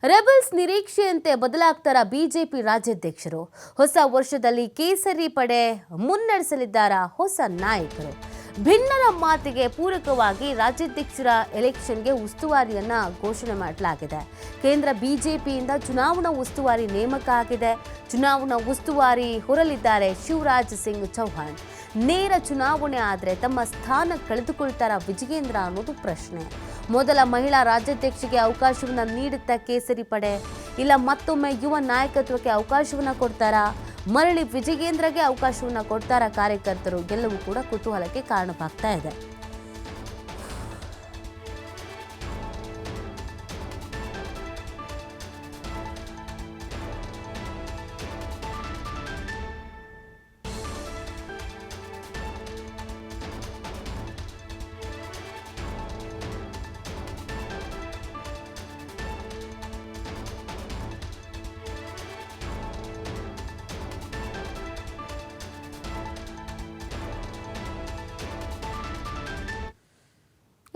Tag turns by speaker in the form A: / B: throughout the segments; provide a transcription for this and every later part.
A: Rebels ನಿರೀಕ್ಷೆಯಂತೆ ಬದಲಾಗ್ತಾರ BJP ರಾಜ್ಯಾಧ್ಯಕ್ಷರು. ಹೊಸ ವರ್ಷದಲ್ಲಿ ಕೇಸರಿ ಪಡೆ ಮುನ್ನಡೆಸಲಿದ್ದಾರಾ ಹೊಸ ನಾಯಕರು? ಭಿನ್ನರ ಮಾತಿಗೆ ಪೂರಕವಾಗಿ ರಾಜ್ಯಾಧ್ಯಕ್ಷರ ಎಲೆಕ್ಷನ್ಗೆ ಉಸ್ತುವಾರಿಯನ್ನ ಘೋಷಣೆ ಮಾಡಲಾಗಿದೆ. ಕೇಂದ್ರ ಬಿಜೆಪಿಯಿಂದ ಚುನಾವಣಾ ಉಸ್ತುವಾರಿ ನೇಮಕ ಆಗಿದೆ. ಚುನಾವಣಾ ಉಸ್ತುವಾರಿ ಹೊರಲಿದ್ದಾರೆ ಶಿವರಾಜ್ ಸಿಂಗ್ ಚೌಹಾಣ್. ನೇರ ಚುನಾವಣೆ ಆದರೆ ತಮ್ಮ ಸ್ಥಾನ ಕಳೆದುಕೊಳ್ತಾರ ವಿಜಯೇಂದ್ರ ಅನ್ನೋದು ಪ್ರಶ್ನೆ. ಮೊದಲ ಮಹಿಳಾ ರಾಜ್ಯಾಧ್ಯಕ್ಷೆಗೆ ಅವಕಾಶವನ್ನು ನೀಡುತ್ತಾ ಕೇಸರಿ ಪಡೆ, ಇಲ್ಲ ಮತ್ತೊಮ್ಮೆ ಯುವ ನಾಯಕತ್ವಕ್ಕೆ ಅವಕಾಶವನ್ನು ಕೊಡ್ತಾರಾ? ಮರಳಿ ವಿಜಯೇಂದ್ರಗೆ ಅವಕಾಶವನ್ನು ಕೊಡ್ತಾರಾ ಕಾರ್ಯಕರ್ತರು? ಎಲ್ಲವೂ ಕೂಡ ಕುತೂಹಲಕ್ಕೆ ಕಾರಣವಾಗ್ತಾ ಇದೆ.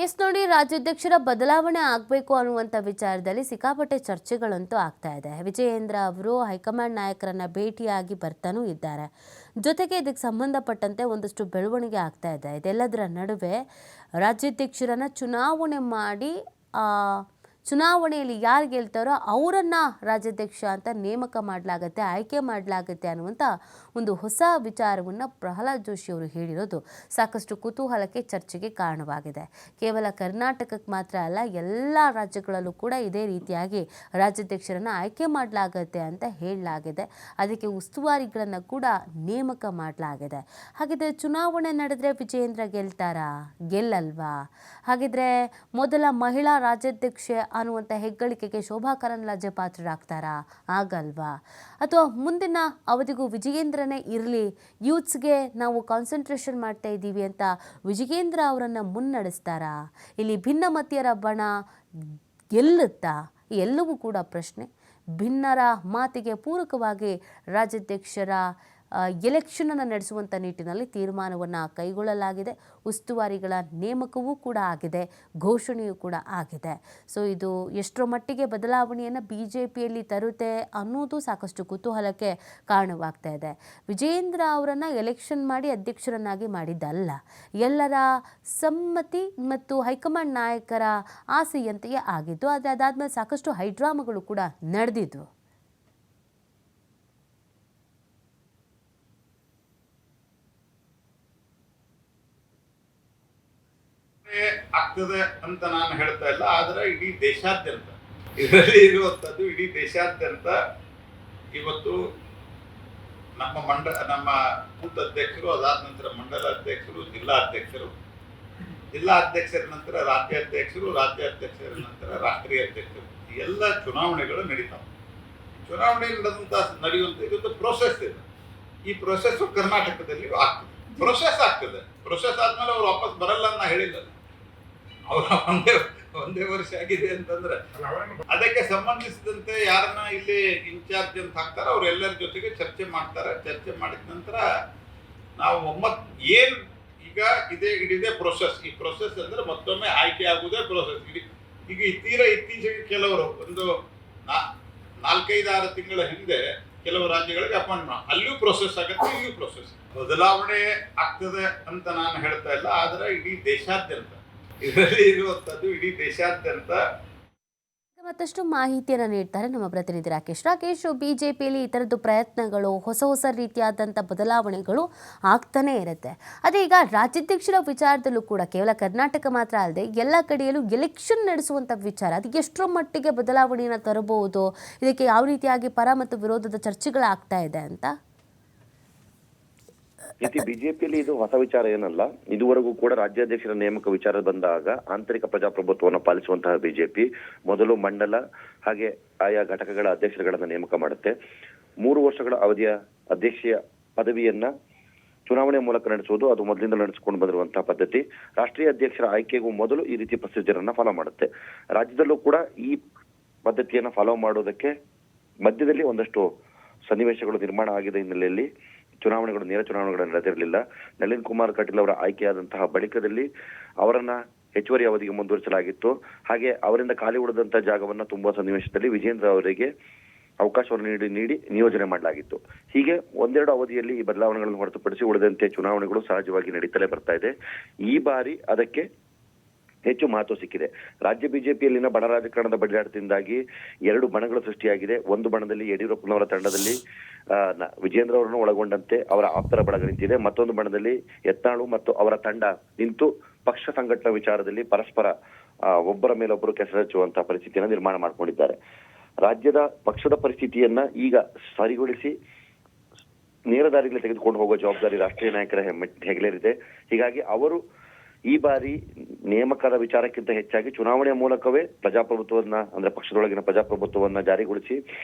A: ಎಸ್ ನೋಡಿ, ರಾಜ್ಯಾಧ್ಯಕ್ಷರ ಬದಲಾವಣೆ ಆಗಬೇಕು ಅನ್ನುವಂಥ ವಿಚಾರದಲ್ಲಿ ಸಿಕ್ಕಾಪಟ್ಟೆ ಚರ್ಚೆಗಳಂತೂ ಆಗ್ತಾ ಇದೆ. ವಿಜಯೇಂದ್ರ ಅವರು ಹೈಕಮಾಂಡ್ ನಾಯಕರನ್ನ ಭೇಟಿಯಾಗಿ ಬರ್ತಾನೂ ಇದ್ದಾರೆ. ಜೊತೆಗೆ ಇದಕ್ಕೆ ಸಂಬಂಧಪಟ್ಟಂತೆ ಒಂದಷ್ಟು ಬೆಳವಣಿಗೆ ಆಗ್ತಾ ಇದೆ. ಇದೆಲ್ಲದರ ನಡುವೆ ರಾಜ್ಯಾಧ್ಯಕ್ಷರನ್ನ ಚುನಾವಣೆ ಮಾಡಿ ಚುನಾವಣೆಯಲ್ಲಿ ಯಾರು ಗೆಲ್ತಾರೋ ಅವರನ್ನ ರಾಜ್ಯಾಧ್ಯಕ್ಷ ಅಂತ ನೇಮಕ ಮಾಡಲಾಗತ್ತೆ, ಆಯ್ಕೆ ಮಾಡಲಾಗತ್ತೆ ಅನ್ನುವಂಥ ಒಂದು ಹೊಸ ವಿಚಾರವನ್ನು ಪ್ರಹ್ಲಾದ್ ಜೋಶಿ ಅವರು ಹೇಳಿರೋದು ಸಾಕಷ್ಟು ಕುತೂಹಲಕ್ಕೆ, ಚರ್ಚೆಗೆ ಕಾರಣವಾಗಿದೆ. ಕೇವಲ ಕರ್ನಾಟಕಕ್ಕೆ ಮಾತ್ರ ಅಲ್ಲ, ಎಲ್ಲ ರಾಜ್ಯಗಳಲ್ಲೂ ಕೂಡ ಇದೇ ರೀತಿಯಾಗಿ ರಾಜ್ಯಾಧ್ಯಕ್ಷರನ್ನು ಆಯ್ಕೆ ಮಾಡಲಾಗತ್ತೆ ಅಂತ ಹೇಳಲಾಗಿದೆ. ಅದಕ್ಕೆ ಉಸ್ತುವಾರಿಗಳನ್ನು ಕೂಡ ನೇಮಕ ಮಾಡಲಾಗಿದೆ. ಹಾಗಿದ್ರೆ ಚುನಾವಣೆ ನಡೆದ್ರೆ ವಿಜಯೇಂದ್ರ ಗೆಲ್ತಾರಾ? ಗೆಲ್ಲಲ್ವಾ? ಹಾಗಿದ್ರೆ ಮೊದಲ ಮಹಿಳಾ ರಾಜ್ಯಾಧ್ಯಕ್ಷೆ ಅನ್ನುವಂಥ ಹೆಗ್ಗಳಿಕೆಗೆ ಶೋಭಾ ಕರಂದ್ಲಾಜೆ ಪಾತ್ರರಾಗ್ತಾರಾ? ಆಗಲ್ವಾ? ಅಥವಾ ಮುಂದಿನ ಅವಧಿಗೂ ವಿಜಯೇಂದ್ರನೇ ಇರಲಿ, ಯೂತ್ಸ್ಗೆ ನಾವು ಕಾನ್ಸಂಟ್ರೇಷನ್ ಮಾಡ್ತಾ ಇದ್ದೀವಿ ಅಂತ ವಿಜಯೇಂದ್ರ ಅವರನ್ನು ಮುನ್ನಡೆಸ್ತಾರಾ? ಇಲ್ಲಿ ಭಿನ್ನಮತೀಯರ ಬಣ ಗೆಲ್ಲುತ್ತಾ? ಎಲ್ಲವೂ ಕೂಡ ಪ್ರಶ್ನೆ. ಭಿನ್ನರ ಮಾತಿಗೆ ಪೂರಕವಾಗಿ ರಾಜ್ಯಾಧ್ಯಕ್ಷರ ಎಲೆಕ್ಷನನ್ನು ನಡೆಸುವಂಥ ನಿಟ್ಟಿನಲ್ಲಿ ತೀರ್ಮಾನವನ್ನು ಕೈಗೊಳ್ಳಲಾಗಿದೆ. ಉಸ್ತುವಾರಿಗಳ ನೇಮಕವೂ ಕೂಡ ಆಗಿದೆ, ಘೋಷಣೆಯೂ ಕೂಡ ಆಗಿದೆ. ಸೊ ಇದು ಎಷ್ಟರ ಮಟ್ಟಿಗೆ ಬದಲಾವಣೆಯನ್ನು ಬಿಜೆಪಿಯಲ್ಲಿ ತರುತ್ತೆ ಅನ್ನೋದು ಸಾಕಷ್ಟು ಕುತೂಹಲಕ್ಕೆ ಕಾರಣವಾಗ್ತಾ ಇದೆ. ವಿಜಯೇಂದ್ರ ಅವರನ್ನು ಎಲೆಕ್ಷನ್ ಮಾಡಿ ಅಧ್ಯಕ್ಷರನ್ನಾಗಿ ಮಾಡಿದ್ದಲ್ಲ, ಎಲ್ಲರ ಸಮ್ಮತಿ ಮತ್ತು ಹೈಕಮಾಂಡ್ ನಾಯಕರ ಆಸೆಯಂತೆಯೇ ಆಗಿದ್ದು. ಆದರೆ ಅದಾದಮೇಲೆ ಸಾಕಷ್ಟು ಹೈಡ್ರಾಮಾಗಳು ಕೂಡ ನಡೆದಿದ್ವು.
B: ಆಗ್ತದೆ ಅಂತ ನಾನು ಹೇಳ್ತಾ ಇಲ್ಲ, ಆದ್ರೆ ಇಡೀ ದೇಶಾದ್ಯಂತ ಇದರಲ್ಲಿ ಇರುವಂತದ್ದು, ಇಡೀ ದೇಶಾದ್ಯಂತ ಇವತ್ತು ನಮ್ಮ ಬೂತ್ ಅಧ್ಯಕ್ಷರು, ಅದಾದ ನಂತರ ಮಂಡಲ ಅಧ್ಯಕ್ಷರು, ಜಿಲ್ಲಾ ಅಧ್ಯಕ್ಷರ ನಂತರ ರಾಜ್ಯಾಧ್ಯಕ್ಷರು, ರಾಜ್ಯಾಧ್ಯಕ್ಷರ ನಂತರ ರಾಷ್ಟ್ರೀಯ ಅಧ್ಯಕ್ಷರು, ಎಲ್ಲ ಚುನಾವಣೆಗಳು ನಡೀತಾವೆ. ಚುನಾವಣೆ ನಡೆಯುವಂತ ಇದೊಂದು ಪ್ರೋಸೆಸ್ ಇದೆ. ಈ ಪ್ರೋಸೆಸ್ ಕರ್ನಾಟಕದಲ್ಲಿ ಆಗ್ತದೆ. ಪ್ರೋಸೆಸ್ ಆದ್ಮೇಲೆ ಅವ್ರು ವಾಪಸ್ ಬರಲ್ಲ ಅಂತ ಹೇಳಿಲ್ಲ. ಅವರ ಒಂದೇ ವರ್ಷ ಆಗಿದೆ ಅಂತಂದ್ರೆ ಅದಕ್ಕೆ ಸಂಬಂಧಿಸಿದಂತೆ ಯಾರನ್ನ ಇಲ್ಲಿ ಇನ್ಚಾರ್ಜ್ ಅಂತ ಹಾಕ್ತಾರ, ಅವ್ರು ಎಲ್ಲರ ಜೊತೆಗೆ ಚರ್ಚೆ ಮಾಡ್ತಾರೆ. ಚರ್ಚೆ ಮಾಡಿದ ನಂತರ ನಾವು ಏನ್ ಈಗ ಇಡಿದೆ ಪ್ರೋಸೆಸ್. ಈ ಪ್ರೋಸೆಸ್ ಅಂದ್ರೆ ಮತ್ತೊಮ್ಮೆ ಆಯ್ಕೆ ಆಗುವುದೇ ಪ್ರೋಸೆಸ್. ಈಗ ಇತ್ತೀಚೆಗೆ ಕೆಲವರು ಒಂದು 4-5-6 ತಿಂಗಳ ಹಿಂದೆ ಕೆಲವು ರಾಜ್ಯಗಳಿಗೆ ಅಪಾಯಿಂಟ್ಮೆಂಟ್, ಅಲ್ಲಿಯೂ ಪ್ರೋಸೆಸ್ ಆಗುತ್ತೆ, ಇಲ್ಲಿಯೂ ಪ್ರೋಸೆಸ್. ಬದಲಾವಣೆ ಆಗ್ತದೆ ಅಂತ ನಾನು ಹೇಳ್ತಾ ಇಲ್ಲ, ಆದ್ರೆ ಇಡೀ ದೇಶಾದ್ಯಂತ ಇದರಲ್ಲಿ ಇರುವಂತದ್ದು, ಇಡೀ ದೇಶಾದ್ಯಂತ.
A: ಮತ್ತಷ್ಟು ಮಾಹಿತಿಯನ್ನು ನೀಡ್ತಾರೆ ನಮ್ಮ ಪ್ರತಿನಿಧಿ ರಾಕೇಶ್. ಬಿಜೆಪಿಯಲ್ಲಿ ಈ ಥರದ್ದು ಪ್ರಯತ್ನಗಳು, ಹೊಸ ರೀತಿಯಾದಂಥ ಬದಲಾವಣೆಗಳು ಆಗ್ತಾನೇ ಇರುತ್ತೆ. ಅದೇ ಈಗ ರಾಜ್ಯಾಧ್ಯಕ್ಷರ ವಿಚಾರದಲ್ಲೂ ಕೂಡ ಕೇವಲ ಕರ್ನಾಟಕ ಮಾತ್ರ ಅಲ್ಲದೆ ಎಲ್ಲ ಕಡೆಯಲ್ಲೂ ಎಲೆಕ್ಷನ್ ನಡೆಸುವಂಥ ವಿಚಾರ, ಅದು ಎಷ್ಟರ ಮಟ್ಟಿಗೆ ಬದಲಾವಣೆಯನ್ನು ತರಬಹುದು? ಇದಕ್ಕೆ ಯಾವ ರೀತಿಯಾಗಿ ಪರ ಮತ್ತು ವಿರೋಧದ ಚರ್ಚೆಗಳಾಗ್ತಾ ಇದೆ ಅಂತ?
C: ಬಿಜೆಪಿಯಲ್ಲಿ ಇದು ಹೊಸ ವಿಚಾರ ಏನಲ್ಲ. ಇದುವರೆಗೂ ಕೂಡ ರಾಜ್ಯಾಧ್ಯಕ್ಷರ ನೇಮಕ ವಿಚಾರ ಬಂದಾಗ ಆಂತರಿಕ ಪ್ರಜಾಪ್ರಭುತ್ವವನ್ನು ಪಾಲಿಸುವಂತಹ ಬಿಜೆಪಿ ಮೊದಲು ಮಂಡಲ ಹಾಗೆ ಆಯಾ ಘಟಕಗಳ ಅಧ್ಯಕ್ಷರುಗಳನ್ನ ನೇಮಕ ಮಾಡುತ್ತೆ. 3 ವರ್ಷಗಳ ಅವಧಿಯ ಅಧ್ಯಕ್ಷೀಯ ಪದವಿಯನ್ನ ಚುನಾವಣೆ ಮೂಲಕ ನಡೆಸುವುದು ಅದು ಮೊದಲಿಂದ ನಡೆಸಿಕೊಂಡು ಬಂದಿರುವಂತಹ ಪದ್ಧತಿ. ರಾಷ್ಟ್ರೀಯ ಅಧ್ಯಕ್ಷರ ಆಯ್ಕೆಗೂ ಮೊದಲು ಈ ರೀತಿ ಪ್ರೊಸೀಜರ್ ಅನ್ನ ಫಾಲೋ ಮಾಡುತ್ತೆ. ರಾಜ್ಯದಲ್ಲೂ ಕೂಡ ಈ ಪದ್ಧತಿಯನ್ನ ಫಾಲೋ ಮಾಡೋದಕ್ಕೆ ಮಧ್ಯದಲ್ಲಿ ಒಂದಷ್ಟು ಸನ್ನಿವೇಶಗಳು ನಿರ್ಮಾಣ ಆಗಿದೆ ಹಿನ್ನೆಲೆಯಲ್ಲಿ ನೇರ ಚುನಾವಣೆಗಳು ನಡೆದಿರಲಿಲ್ಲ. ನಳಿನ್ ಕುಮಾರ್ ಕಟೀಲ್ ಅವರ ಆಯ್ಕೆಯಾದಂತಹ ಬಳಿಕದಲ್ಲಿ ಅವರನ್ನ ಹೆಚ್ಚುವರಿ ಅವಧಿಗೆ ಮುಂದುವರಿಸಲಾಗಿತ್ತು. ಹಾಗೆ ಅವರಿಂದ ಖಾಲಿ ಉಳಿದಂತ ಜಾಗವನ್ನ ತುಂಬುವ ಸನ್ನಿವೇಶದಲ್ಲಿ ವಿಜೇಂದ್ರ ಅವರಿಗೆ ಅವಕಾಶವನ್ನು ನೀಡಿ ನಿಯೋಜನೆ ಮಾಡಲಾಗಿತ್ತು. ಹೀಗೆ ಒಂದೆರಡು ಅವಧಿಯಲ್ಲಿ ಈ ಬದಲಾವಣೆಗಳನ್ನು ಹೊರತುಪಡಿಸಿ ಉಳಿದಂತೆ ಚುನಾವಣೆಗಳು ಸಹಜವಾಗಿ ನಡೀತಲೇ ಬರ್ತಾ ಇದೆ. ಈ ಬಾರಿ ಅದಕ್ಕೆ ಹೆಚ್ಚು ಮಹತ್ವ ಸಿಕ್ಕಿದೆ. ರಾಜ್ಯ ಬಿಜೆಪಿಯಲ್ಲಿನ ಬಣ ರಾಜಕಾರಣದ ಬಡಿದಾಟದಿಂದಾಗಿ ಎರಡು ಬಣಗಳು ಸೃಷ್ಟಿಯಾಗಿದೆ. ಒಂದು ಬಣದಲ್ಲಿ ಯಡಿಯೂರಪ್ಪನವರ ತಂಡದಲ್ಲಿ ವಿಜೇಂದ್ರ ಅವರನ್ನು ಒಳಗೊಂಡಂತೆ ಅವರ ಆಪ್ತರ ಬಳಗ ನಿಂತಿದೆ. ಮತ್ತೊಂದು ಬಣದಲ್ಲಿ ಯತ್ನಾಳು ಮತ್ತು ಅವರ ತಂಡ ನಿಂತು ಪಕ್ಷ ಸಂಘಟನಾ ವಿಚಾರದಲ್ಲಿ ಪರಸ್ಪರ ಒಬ್ಬರ ಮೇಲೊಬ್ಬರು ಕೆಸರಚ್ಚುವಂತಹ ಪರಿಸ್ಥಿತಿಯನ್ನು ನಿರ್ಮಾಣ ಮಾಡಿಕೊಂಡಿದ್ದಾರೆ. ರಾಜ್ಯದ ಪಕ್ಷದ ಪರಿಸ್ಥಿತಿಯನ್ನ ಈಗ ಸರಿಗೊಳಿಸಿ ನೇರ ದಾರಿಯಲ್ಲಿ ತೆಗೆದುಕೊಂಡು ಹೋಗುವ ಜವಾಬ್ದಾರಿ ರಾಷ್ಟ್ರೀಯ ನಾಯಕರ ಹೆಗಲೇರಿದೆ. ಹೀಗಾಗಿ ಅವರು ಈ ಬಾರಿ ನೇಮಕದ ವಿಚಾರಕ್ಕಿಂತ ಹೆಚ್ಚಾಗಿ ಚುನಾವಣೆಯ ಮೂಲಕವೇ ಪ್ರಜಾಪ್ರಭುತ್ವವನ್ನ ಅಂದ್ರೆ ಪಕ್ಷದೊಳಗಿನ ಪ್ರಜಾಪ್ರಭುತ್ವವನ್ನ ಜಾರಿಗೊಳಿಸಿ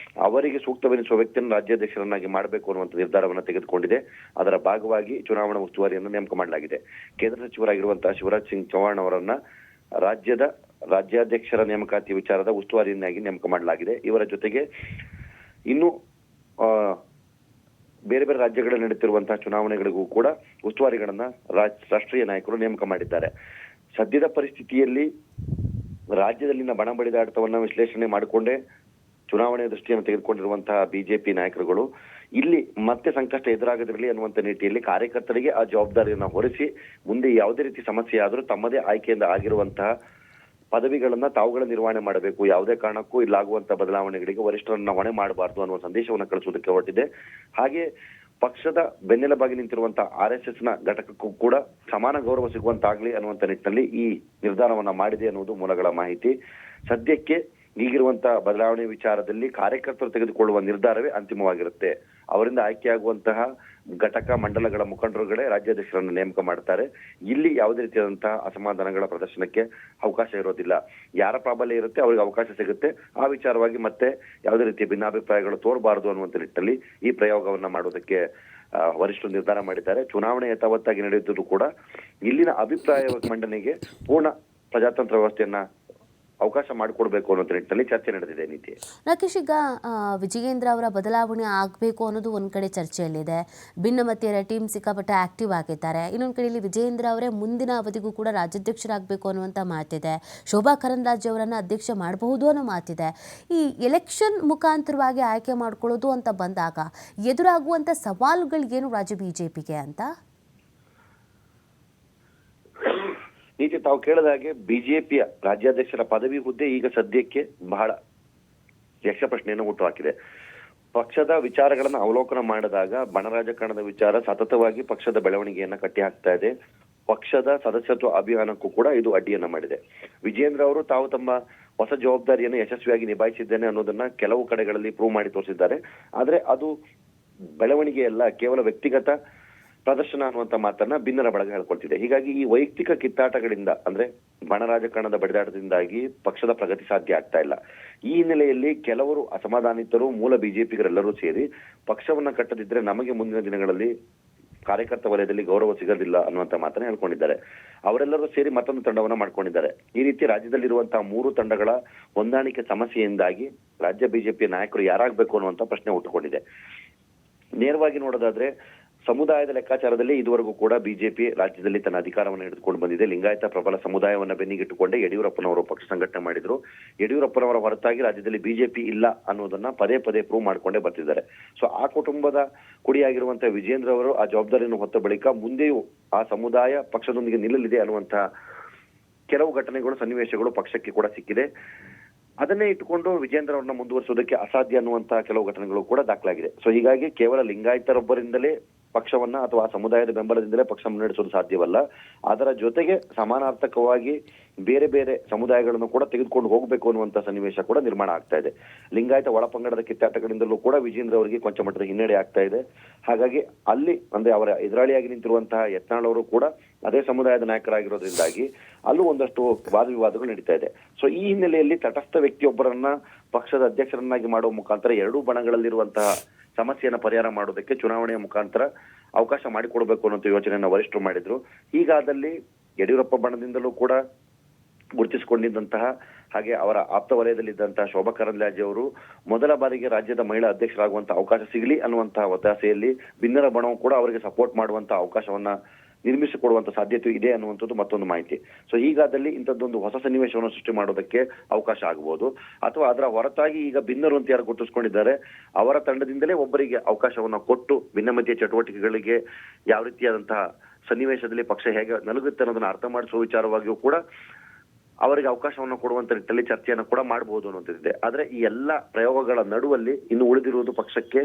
C: ಅವರಿಗೆ ಸೂಕ್ತವೆನಿಸುವ ವ್ಯಕ್ತಿಯನ್ನು ರಾಜ್ಯಾಧ್ಯಕ್ಷರನ್ನಾಗಿ ಮಾಡಬೇಕು ಅನ್ನುವಂಥ ನಿರ್ಧಾರವನ್ನು ತೆಗೆದುಕೊಂಡಿದೆ. ಅದರ ಭಾಗವಾಗಿ ಚುನಾವಣಾ ಉಸ್ತುವಾರಿಯನ್ನು ನೇಮಕ ಮಾಡಲಾಗಿದೆ. ಕೇಂದ್ರ ಸಚಿವರಾಗಿರುವಂತಹ ಶಿವರಾಜ್ ಸಿಂಗ್ ಚೌಹಾಣ್ ಅವರನ್ನ ರಾಜ್ಯಾಧ್ಯಕ್ಷರ ನೇಮಕಾತಿ ವಿಚಾರದ ಉಸ್ತುವಾರಿಯನ್ನಾಗಿ ನೇಮಕ ಮಾಡಲಾಗಿದೆ. ಇವರ ಜೊತೆಗೆ ಇನ್ನು ಬೇರೆ ಬೇರೆ ರಾಜ್ಯಗಳಲ್ಲಿ ನಡೆಯುತ್ತಿರುವಂತಹ ಚುನಾವಣೆಗಳಿಗೂ ಕೂಡ ಉಸ್ತುವಾರಿಗಳನ್ನ ರಾಷ್ಟ್ರೀಯ ನಾಯಕರು ನೇಮಕ ಮಾಡಿದ್ದಾರೆ. ಸದ್ಯದ ಪರಿಸ್ಥಿತಿಯಲ್ಲಿ ರಾಜ್ಯದಲ್ಲಿನ ಬಣ ಬಡಿದಾಟವನ್ನ ವಿಶ್ಲೇಷಣೆ ಮಾಡಿಕೊಂಡೇ ಚುನಾವಣೆಯ ದೃಷ್ಟಿಯನ್ನು ತೆಗೆದುಕೊಂಡಿರುವಂತಹ ಬಿಜೆಪಿ ನಾಯಕರುಗಳು ಇಲ್ಲಿ ಮತ್ತೆ ಸಂಕಷ್ಟ ಎದುರಾಗದಿರಲಿ ಅನ್ನುವಂಥ ನಿಟ್ಟಿನಲ್ಲಿ ಕಾರ್ಯಕರ್ತರಿಗೆ ಆ ಜವಾಬ್ದಾರಿಯನ್ನು ಹೊರಿಸಿ ಮುಂದೆ ಯಾವುದೇ ರೀತಿ ಸಮಸ್ಯೆ ಆದರೂ ತಮ್ಮದೇ ಆಯ್ಕೆಯಿಂದ ಆಗಿರುವಂತಹ ಪದವಿಗಳನ್ನ ತಾವುಗಳ ನಿರ್ವಹಣೆ ಮಾಡಬೇಕು, ಯಾವುದೇ ಕಾರಣಕ್ಕೂ ಇಲ್ಲಾಗುವಂತಹ ಬದಲಾವಣೆಗಳಿಗೆ ವರಿಷ್ಠರನ್ನ ಹೊಣೆ ಮಾಡಬಾರದು ಅನ್ನುವ ಸಂದೇಶವನ್ನು ಕಳಿಸುವುದಕ್ಕೆ ಹೊರಟಿದೆ. ಹಾಗೆ ಪಕ್ಷದ ಬೆನ್ನೆಲುಬಾಗಿ ನಿಂತಿರುವಂತಹ RSS ನ ಘಟಕಕ್ಕೂ ಕೂಡ ಸಮಾನ ಗೌರವ ಸಿಗುವಂತಾಗ್ಲಿ ಅನ್ನುವಂಥ ನಿಟ್ಟಿನಲ್ಲಿ ಈ ನಿರ್ಧಾರವನ್ನ ಮಾಡಿದೆ ಅನ್ನುವುದು ಮೂಲಗಳ ಮಾಹಿತಿ. ಸದ್ಯಕ್ಕೆ ಈಗಿರುವಂತಹ ಬದಲಾವಣೆ ವಿಚಾರದಲ್ಲಿ ಕಾರ್ಯಕರ್ತರು ತೆಗೆದುಕೊಳ್ಳುವ ನಿರ್ಧಾರವೇ ಅಂತಿಮವಾಗಿರುತ್ತೆ. ಅವರಿಂದ ಆಯ್ಕೆಯಾಗುವಂತಹ ಘಟಕ ಮಂಡಲಗಳ ಮುಖಂಡರುಗಳೇ ರಾಜ್ಯಾಧ್ಯಕ್ಷರನ್ನು ನೇಮಕ ಮಾಡ್ತಾರೆ. ಇಲ್ಲಿ ಯಾವುದೇ ರೀತಿಯಾದಂತಹ ಅಸಮಾಧಾನಗಳ ಪ್ರದರ್ಶನಕ್ಕೆ ಅವಕಾಶ ಇರೋದಿಲ್ಲ. ಯಾರ ಪ್ರಾಬಲ್ಯ ಇರುತ್ತೆ ಅವರಿಗೆ ಅವಕಾಶ ಸಿಗುತ್ತೆ. ಆ ವಿಚಾರವಾಗಿ ಮತ್ತೆ ಯಾವುದೇ ರೀತಿಯ ಭಿನ್ನಾಭಿಪ್ರಾಯಗಳು ತೋರಬಾರದು ಅನ್ನುವಂಥ ನಿಟ್ಟಿನಲ್ಲಿ ಈ ಪ್ರಯೋಗವನ್ನ ಮಾಡೋದಕ್ಕೆ ವರಿಷ್ಠರು ನಿರ್ಧಾರ ಮಾಡಿದ್ದಾರೆ. ಚುನಾವಣೆ ಯಥಾವತ್ತಾಗಿ ನಡೆಯುತ್ತಿದ್ದು ಕೂಡ ಇಲ್ಲಿನ ಅಭಿಪ್ರಾಯ ಮಂಡನೆಗೆ ಪೂರ್ಣ ಪ್ರಜಾತಂತ್ರ ವ್ಯವಸ್ಥೆಯನ್ನ ಅವಕಾಶ ಮಾಡಿಕೊಡ್ಬೇಕು ಅನ್ನೋ ನಿಟ್ಟಿನಲ್ಲಿ ಚರ್ಚೆ ನಡೆದಿದೆ. ನೀತಿ
A: ರಾಕೇಶ್, ಈಗ ವಿಜಯೇಂದ್ರ ಅವರ ಬದಲಾವಣೆ ಆಗಬೇಕು ಅನ್ನೋದು ಒಂದು ಕಡೆ ಚರ್ಚೆಯಲ್ಲಿದೆ. ಭಿನ್ನಮತೀಯರ ಟೀಮ್ ಸಿಕ್ಕಾಪಟ್ಟೆ ಆಕ್ಟಿವ್ ಆಗಿದ್ದಾರೆ. ಇನ್ನೊಂದು ಕಡೆಯಲ್ಲಿ ವಿಜಯೇಂದ್ರ ಅವರೇ ಮುಂದಿನ ಅವಧಿಗೂ ಕೂಡ ರಾಜ್ಯಾಧ್ಯಕ್ಷರಾಗಬೇಕು ಅನ್ನುವಂಥ ಮಾತಿದೆ. ಶೋಭಾ ಕರಂದ್ಲಾಜೆ ಅವರನ್ನು ಅಧ್ಯಕ್ಷ ಮಾಡಬಹುದು ಅನ್ನೋ ಮಾತಿದೆ. ಈ ಎಲೆಕ್ಷನ್ ಮುಖಾಂತರವಾಗಿ ಆಯ್ಕೆ ಮಾಡ್ಕೊಳ್ಳೋದು ಅಂತ ಬಂದಾಗ ಎದುರಾಗುವಂಥ ಸವಾಲುಗಳಿಗೇನು ರಾಜ್ಯ ಬಿಜೆಪಿಗೆ ಅಂತ?
C: ನೀತಿ ತಾವು ಕೇಳಿದ ಹಾಗೆ ಬಿಜೆಪಿಯ ರಾಜ್ಯಾಧ್ಯಕ್ಷರ ಪದವಿ ಹುದ್ದೆ ಈಗ ಸದ್ಯಕ್ಕೆ ಬಹಳ ಯಕ್ಷ ಪ್ರಶ್ನೆಯನ್ನು ಹುಟ್ಟುಹಾಕಿದೆ. ಪಕ್ಷದ ವಿಚಾರಗಳನ್ನ ಅವಲೋಕನ ಮಾಡಿದಾಗ ಬಣ ರಾಜಕಾರಣದ ವಿಚಾರ ಸತತವಾಗಿ ಪಕ್ಷದ ಬೆಳವಣಿಗೆಯನ್ನ ಕಟ್ಟಿ ಹಾಕ್ತಾ ಇದೆ. ಪಕ್ಷದ ಸದಸ್ಯತ್ವ ಅಭಿಯಾನಕ್ಕೂ ಕೂಡ ಇದು ಅಡ್ಡಿಯನ್ನ ಮಾಡಿದೆ. ವಿಜೇಂದ್ರ ಅವರು ತಾವು ತಮ್ಮ ಹೊಸ ಜವಾಬ್ದಾರಿಯನ್ನು ಯಶಸ್ವಿಯಾಗಿ ನಿಭಾಯಿಸಿದ್ದೇನೆ ಅನ್ನೋದನ್ನ ಕೆಲವು ಕಡೆಗಳಲ್ಲಿ ಪ್ರೂವ್ ಮಾಡಿ ತೋರಿಸಿದ್ದಾರೆ. ಆದ್ರೆ ಅದು ಬೆಳವಣಿಗೆಯಲ್ಲ, ಕೇವಲ ವ್ಯಕ್ತಿಗತ ಪ್ರದರ್ಶನ ಅನ್ನುವಂತ ಮಾತನ್ನ ಭಿನ್ನರ ಬಳಗ ಹೇಳ್ಕೊಳ್ತಿದೆ. ಹೀಗಾಗಿ ಈ ವೈಯಕ್ತಿಕ ಕಿತ್ತಾಟಗಳಿಂದ ಅಂದ್ರೆ ಬಣ ರಾಜಕಾರಣದ ಬಡಿದಾಟದಿಂದಾಗಿ ಪಕ್ಷದ ಪ್ರಗತಿ ಸಾಧ್ಯ ಆಗ್ತಾ ಇಲ್ಲ. ಈ ಹಿನ್ನೆಲೆಯಲ್ಲಿ ಕೆಲವರು ಅಸಮಾಧಾನಿತರು ಮೂಲ ಬಿಜೆಪಿಗರೆಲ್ಲರೂ ಸೇರಿ ಪಕ್ಷವನ್ನ ಕಟ್ಟದಿದ್ರೆ ನಮಗೆ ಮುಂದಿನ ದಿನಗಳಲ್ಲಿ ಕಾರ್ಯಕರ್ತ ವಲಯದಲ್ಲಿ ಗೌರವ ಸಿಗೋದಿಲ್ಲ ಅನ್ನುವಂತ ಮಾತನ್ನ ಹೇಳ್ಕೊಂಡಿದ್ದಾರೆ. ಅವರೆಲ್ಲರೂ ಸೇರಿ ಮತ್ತೊಂದು ತಂಡವನ್ನ ಮಾಡ್ಕೊಂಡಿದ್ದಾರೆ. ಈ ರೀತಿ ರಾಜ್ಯದಲ್ಲಿರುವಂತಹ 3 ತಂಡಗಳ ಹೊಂದಾಣಿಕೆ ಸಮಸ್ಯೆಯಿಂದಾಗಿ ರಾಜ್ಯ ಬಿಜೆಪಿಯ ನಾಯಕರು ಯಾರಾಗಬೇಕು ಅನ್ನುವಂತ ಪ್ರಶ್ನೆ ಹುಟ್ಟುಕೊಂಡಿದೆ. ನೇರವಾಗಿ ನೋಡೋದಾದ್ರೆ ಸಮುದಾಯದ ಲೆಕ್ಕಾಚಾರದಲ್ಲಿ ಇದುವರೆಗೂ ಕೂಡ ಬಿಜೆಪಿ ರಾಜ್ಯದಲ್ಲಿ ತನ್ನ ಅಧಿಕಾರವನ್ನು ಹಿಡಿದುಕೊಂಡು ಬಂದಿದೆ. ಲಿಂಗಾಯತ ಪ್ರಬಲ ಸಮುದಾಯವನ್ನ ಬೆನ್ನಿಗಿಟ್ಟುಕೊಂಡೇ ಯಡಿಯೂರಪ್ಪನವರು ಪಕ್ಷ ಸಂಘಟನೆ ಮಾಡಿದ್ರು. ಯಡಿಯೂರಪ್ಪನವರ ಹೊರತಾಗಿ ರಾಜ್ಯದಲ್ಲಿ ಬಿಜೆಪಿ ಇಲ್ಲ ಅನ್ನೋದನ್ನ ಪದೇ ಪದೇ ಪ್ರೂವ್ ಮಾಡ್ಕೊಂಡೇ ಬರ್ತಿದ್ದಾರೆ. ಸೊ ಆ ಕುಟುಂಬದ ಕುಡಿಯಾಗಿರುವಂತಹ ವಿಜೇಂದ್ರ ಅವರು ಆ ಜವಾಬ್ದಾರಿಯನ್ನು ಹೊತ್ತ ಬಳಿಕ ಮುಂದೆಯೂ ಆ ಸಮುದಾಯ ಪಕ್ಷದೊಂದಿಗೆ ನಿಲ್ಲಲಿದೆ ಅನ್ನುವಂತಹ ಕೆಲವು ಘಟನೆಗಳು ಸನ್ನಿವೇಶಗಳು ಪಕ್ಷಕ್ಕೆ ಕೂಡ ಸಿಕ್ಕಿದೆ. ಅದನ್ನೇ ಇಟ್ಟುಕೊಂಡು ವಿಜೇಂದ್ರ ಅವರನ್ನ ಮುಂದುವರಿಸೋದಕ್ಕೆ ಅಸಾಧ್ಯ ಅನ್ನುವಂತಹ ಕೆಲವು ಘಟನೆಗಳು ಕೂಡ ದಾಖಲಾಗಿದೆ. ಸೊ ಹೀಗಾಗಿ ಕೇವಲ ಲಿಂಗಾಯತರೊಬ್ಬರಿಂದಲೇ ಪಕ್ಷವನ್ನ ಅಥವಾ ಸಮುದಾಯದ ಬೆಂಬಲದಿಂದಲೇ ಪಕ್ಷ ಮುನ್ನಡೆಸೋದು ಸಾಧ್ಯವಲ್ಲ. ಅದರ ಜೊತೆಗೆ ಸಮಾನಾರ್ಥಕವಾಗಿ ಬೇರೆ ಬೇರೆ ಸಮುದಾಯಗಳನ್ನು ಕೂಡ ತೆಗೆದುಕೊಂಡು ಹೋಗಬೇಕು ಅನ್ನುವಂತ ಸನ್ನಿವೇಶ ಕೂಡ ನಿರ್ಮಾಣ ಆಗ್ತಾ ಇದೆ. ಲಿಂಗಾಯತ ಒಳಪಂಗಡದ ಕಿತ್ತಾಟಗಳಿಂದಲೂ ಕೂಡ ವಿಜೇಂದ್ರ ಅವರಿಗೆ ಕೊಂಚ ಮಟ್ಟದ ಹಿನ್ನಡೆ ಆಗ್ತಾ ಇದೆ. ಹಾಗಾಗಿ ಅಲ್ಲಿ ಅಂದ್ರೆ ಅವರ ಎದುರಾಳಿಯಾಗಿ ನಿಂತಿರುವಂತಹ ಯತ್ನಾಳ್ ಅವರು ಕೂಡ ಅದೇ ಸಮುದಾಯದ ನಾಯಕರಾಗಿರೋದ್ರಿಂದಾಗಿ ಅಲ್ಲೂ ಒಂದಷ್ಟು ವಾದ ವಿವಾದಗಳು ನಡೀತಾ ಇದೆ. ಸೊ ಈ ಹಿನ್ನೆಲೆಯಲ್ಲಿ ತಟಸ್ಥ ವ್ಯಕ್ತಿಯೊಬ್ಬರನ್ನ ಪಕ್ಷದ ಅಧ್ಯಕ್ಷರನ್ನಾಗಿ ಮಾಡುವ ಮುಖಾಂತರ ಎರಡೂ ಬಣಗಳಲ್ಲಿರುವಂತಹ ಸಮಸ್ಯೆಯನ್ನು ಪರಿಹಾರ ಮಾಡೋದಕ್ಕೆ ಚುನಾವಣೆಯ ಮುಖಾಂತರ ಅವಕಾಶ ಮಾಡಿಕೊಡ್ಬೇಕು ಅನ್ನೋ ಯೋಚನೆಯನ್ನ ವರಿಷ್ಠರು ಮಾಡಿದ್ರು. ಹೀಗಾದಲ್ಲಿ ಯಡಿಯೂರಪ್ಪ ಬಣದಿಂದಲೂ ಕೂಡ ಗುರುತಿಸಿಕೊಂಡಿದ್ದಂತಹ ಹಾಗೆ ಅವರ ಆಪ್ತ ವಲಯದಲ್ಲಿದ್ದಂತಹ ಶೋಭಾ ಕರಂದ್ಲಾಜೆ ಅವರು ಮೊದಲ ಬಾರಿಗೆ ರಾಜ್ಯದ ಮಹಿಳಾ ಅಧ್ಯಕ್ಷರಾಗುವಂತಹ ಅವಕಾಶ ಸಿಗಲಿ ಅನ್ನುವಂತಹ ಒತ್ತಾಸೆಯಲ್ಲಿ ಭಿನ್ನರ ಬಣವು ಕೂಡ ಅವರಿಗೆ ಸಪೋರ್ಟ್ ಮಾಡುವಂತಹ ಅವಕಾಶವನ್ನ ನಿರ್ಮಿಸಿಕೊಡುವಂತ ಸಾಧ್ಯತೆ ಇದೆ ಅನ್ನುವಂಥದ್ದು ಮತ್ತೊಂದು ಮಾಹಿತಿ. ಸೊ ಹೀಗಾದಲ್ಲಿ ಇಂಥದ್ದೊಂದು ಹೊಸ ಸನ್ನಿವೇಶವನ್ನು ಸೃಷ್ಟಿ ಮಾಡೋದಕ್ಕೆ ಅವಕಾಶ ಆಗಬಹುದು. ಅಥವಾ ಅದರ ಹೊರತಾಗಿ ಈಗ ಭಿನ್ನರು ಅಂತ ಯಾರು ಗುರುತಿಸ್ಕೊಂಡಿದ್ದಾರೆ ಅವರ ತಂಡದಿಂದಲೇ ಒಬ್ಬರಿಗೆ ಅವಕಾಶವನ್ನ ಕೊಟ್ಟು ಭಿನ್ನಮತೀಯ ಚಟುವಟಿಕೆಗಳಿಗೆ ಯಾವ ರೀತಿಯಾದಂತಹ ಸನ್ನಿವೇಶದಲ್ಲಿ ಪಕ್ಷ ಹೇಗೆ ನಲುಗುತ್ತೆ ಅನ್ನೋದನ್ನ ಅರ್ಥ ಮಾಡಿಸುವ ವಿಚಾರವಾಗಿಯೂ ಕೂಡ ಅವರಿಗೆ ಅವಕಾಶವನ್ನು ಕೊಡುವಂತ ನಿಟ್ಟಿನಲ್ಲಿ ಚರ್ಚೆಯನ್ನು ಕೂಡ ಮಾಡಬಹುದು ಅನ್ನುವಂಥದ್ದಿದೆ. ಆದ್ರೆ ಈ ಎಲ್ಲ ಪ್ರಯೋಗಗಳ ನಡುವಲ್ಲಿ ಇನ್ನು ಉಳಿದಿರುವುದು ಪಕ್ಷಕ್ಕೆ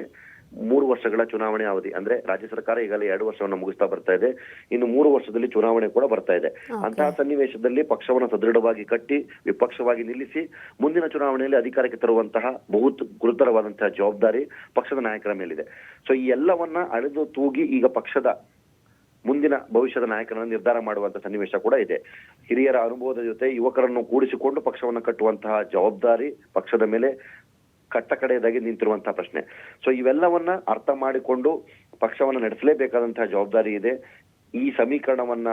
C: 3 ವರ್ಷಗಳ ಚುನಾವಣೆ ಅವಧಿ. ಅಂದ್ರೆ ರಾಜ್ಯ ಸರ್ಕಾರ ಈಗಾಗಲೇ 2 ವರ್ಷವನ್ನ ಮುಗಿಸ್ತಾ ಬರ್ತಾ ಇದೆ. ಇನ್ನು 3 ವರ್ಷದಲ್ಲಿ ಚುನಾವಣೆ ಕೂಡ ಬರ್ತಾ ಇದೆ. ಅಂತಹ ಸನ್ನಿವೇಶದಲ್ಲಿ ಪಕ್ಷವನ್ನು ಸದೃಢವಾಗಿ ಕಟ್ಟಿ ವಿಪಕ್ಷವಾಗಿ ನಿಲ್ಲಿಸಿ ಮುಂದಿನ ಚುನಾವಣೆಯಲ್ಲಿ ಅಧಿಕಾರಕ್ಕೆ ತರುವಂತಹ ಗುರುತರವಾದಂತಹ ಜವಾಬ್ದಾರಿ ಪಕ್ಷದ ನಾಯಕರ ಮೇಲಿದೆ. ಸೊ ಈ ಎಲ್ಲವನ್ನ ಅಳೆದು ತೂಗಿ ಈಗ ಪಕ್ಷದ ಮುಂದಿನ ಭವಿಷ್ಯದ ನಾಯಕರನ್ನು ನಿರ್ಧಾರ ಮಾಡುವಂತಹ ಸನ್ನಿವೇಶ ಕೂಡ ಇದೆ. ಹಿರಿಯರ ಅನುಭವದ ಜೊತೆ ಯುವಕರನ್ನು ಕೂಡಿಸಿಕೊಂಡು ಪಕ್ಷವನ್ನು ಕಟ್ಟುವಂತಹ ಜವಾಬ್ದಾರಿ ಪಕ್ಷದ ಮೇಲೆ ಕಟ್ಟ ಕಡೆಯದಾಗಿ ನಿಂತಿರುವಂತಹ ಪ್ರಶ್ನೆ. ಸೊ ಇವೆಲ್ಲವನ್ನ ಅರ್ಥ ಮಾಡಿಕೊಂಡು ಪಕ್ಷವನ್ನ ನಡೆಸಲೇಬೇಕಾದಂತಹ ಜವಾಬ್ದಾರಿ ಇದೆ. ಈ ಸಮೀಕರಣವನ್ನ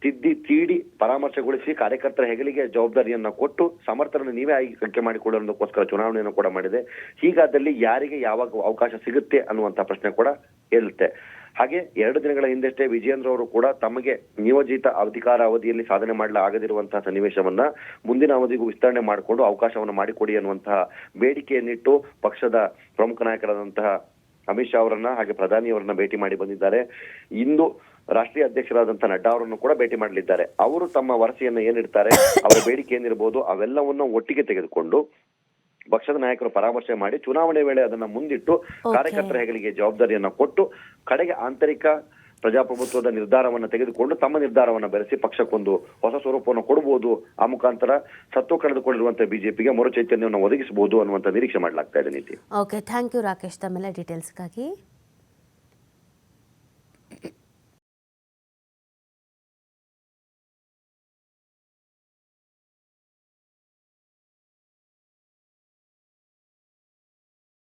C: ತಿದ್ದಿ ತೀಡಿ ಪರಾಮರ್ಶೆಗೊಳಿಸಿ ಕಾರ್ಯಕರ್ತರ ಹೆಗಲಿಗೆ ಜವಾಬ್ದಾರಿಯನ್ನ ಕೊಟ್ಟು ಸಮರ್ಥರನ್ನು ನೀವೇ ಆಯ್ಕೆ ಮಾಡಿಕೊಳ್ಳೋದಕ್ಕೋಸ್ಕರ ಚುನಾವಣೆಯನ್ನು ಕೂಡ ಮಾಡಿದೆ. ಹೀಗಾದಲ್ಲಿ ಯಾರಿಗೆ ಯಾವಾಗ ಅವಕಾಶ ಸಿಗುತ್ತೆ ಅನ್ನುವಂತಹ ಪ್ರಶ್ನೆ ಕೂಡ ಹೇಳುತ್ತೆ. ಹಾಗೆ 2 ದಿನಗಳ ಹಿಂದಷ್ಟೇ ವಿಜಯೇಂದ್ರ ಅವರು ಕೂಡ ತಮಗೆ ನಿಯೋಜಿತ ಅಧಿಕಾರ ಅವಧಿಯಲ್ಲಿ ಸಾಧನೆ ಆಗದಿರುವಂತಹ ಸನ್ನಿವೇಶವನ್ನ ಮುಂದಿನ ಅವಧಿಗೂ ವಿಸ್ತರಣೆ ಮಾಡಿಕೊಂಡು ಅವಕಾಶವನ್ನು ಮಾಡಿಕೊಡಿ ಅನ್ನುವಂತಹ ಬೇಡಿಕೆಯನ್ನಿಟ್ಟು ಪಕ್ಷದ ಪ್ರಮುಖ ನಾಯಕರಾದಂತಹ ಅಮಿತ್ ಶಾ ಅವರನ್ನ ಹಾಗೆ ಪ್ರಧಾನಿಯವರನ್ನ ಭೇಟಿ ಮಾಡಿ ಬಂದಿದ್ದಾರೆ. ಇಂದು ರಾಷ್ಟ್ರೀಯ ಅಧ್ಯಕ್ಷರಾದಂತಹ ನಡ್ಡಾ ಅವರನ್ನು ಕೂಡ ಭೇಟಿ ಮಾಡಲಿದ್ದಾರೆ. ಅವರು ತಮ್ಮ ವರಸೆಯನ್ನ ಏನಿಡ್ತಾರೆ, ಅವರ ಬೇಡಿಕೆ ಏನಿರಬಹುದು ಅವೆಲ್ಲವನ್ನು ಒಟ್ಟಿಗೆ ತೆಗೆದುಕೊಂಡು ಪಕ್ಷದ ನಾಯಕರು ಪರಾಮರ್ಶೆ ಮಾಡಿ ಚುನಾವಣೆ ವೇಳೆ ಅದನ್ನ ಮುಂದಿಟ್ಟು ಕಾರ್ಯಕರ್ತರ ಹೆಗಲಿಗೆ ಜವಾಬ್ದಾರಿಯನ್ನ ಕೊಟ್ಟು ಕಡೆಗೆ ಆಂತರಿಕ ಪ್ರಜಾಪ್ರಭುತ್ವದ ನಿರ್ಧಾರವನ್ನ ತೆಗೆದುಕೊಂಡು ತಮ್ಮ ನಿರ್ಧಾರವನ್ನ ಬೆರೆಸಿ ಪಕ್ಷಕ್ಕೊಂದು ಹೊಸ ಸ್ವರೂಪವನ್ನು ಕೊಡಬಹುದು. ಆ ಮುಖಾಂತರ ಸತ್ತು ಕಳೆದುಕೊಂಡಿರುವಂತಹ ಬಿಜೆಪಿಗೆ ಮರು ಚೈತನ್ಯವನ್ನು ಒದಗಿಸಬಹುದು ಅನ್ನುವಂತ ನಿರೀಕ್ಷೆ ಮಾಡಲಾಗ್ತಾ ಇದೆ. ನೀತಿ.
A: ಓಕೆ, ಥ್ಯಾಂಕ್ ಯು ರಾಕೇಶ್ ತಮ್ಮೆಲ್ಲ ಡೀಟೇಲ್ಸ್ಗಾಗಿ.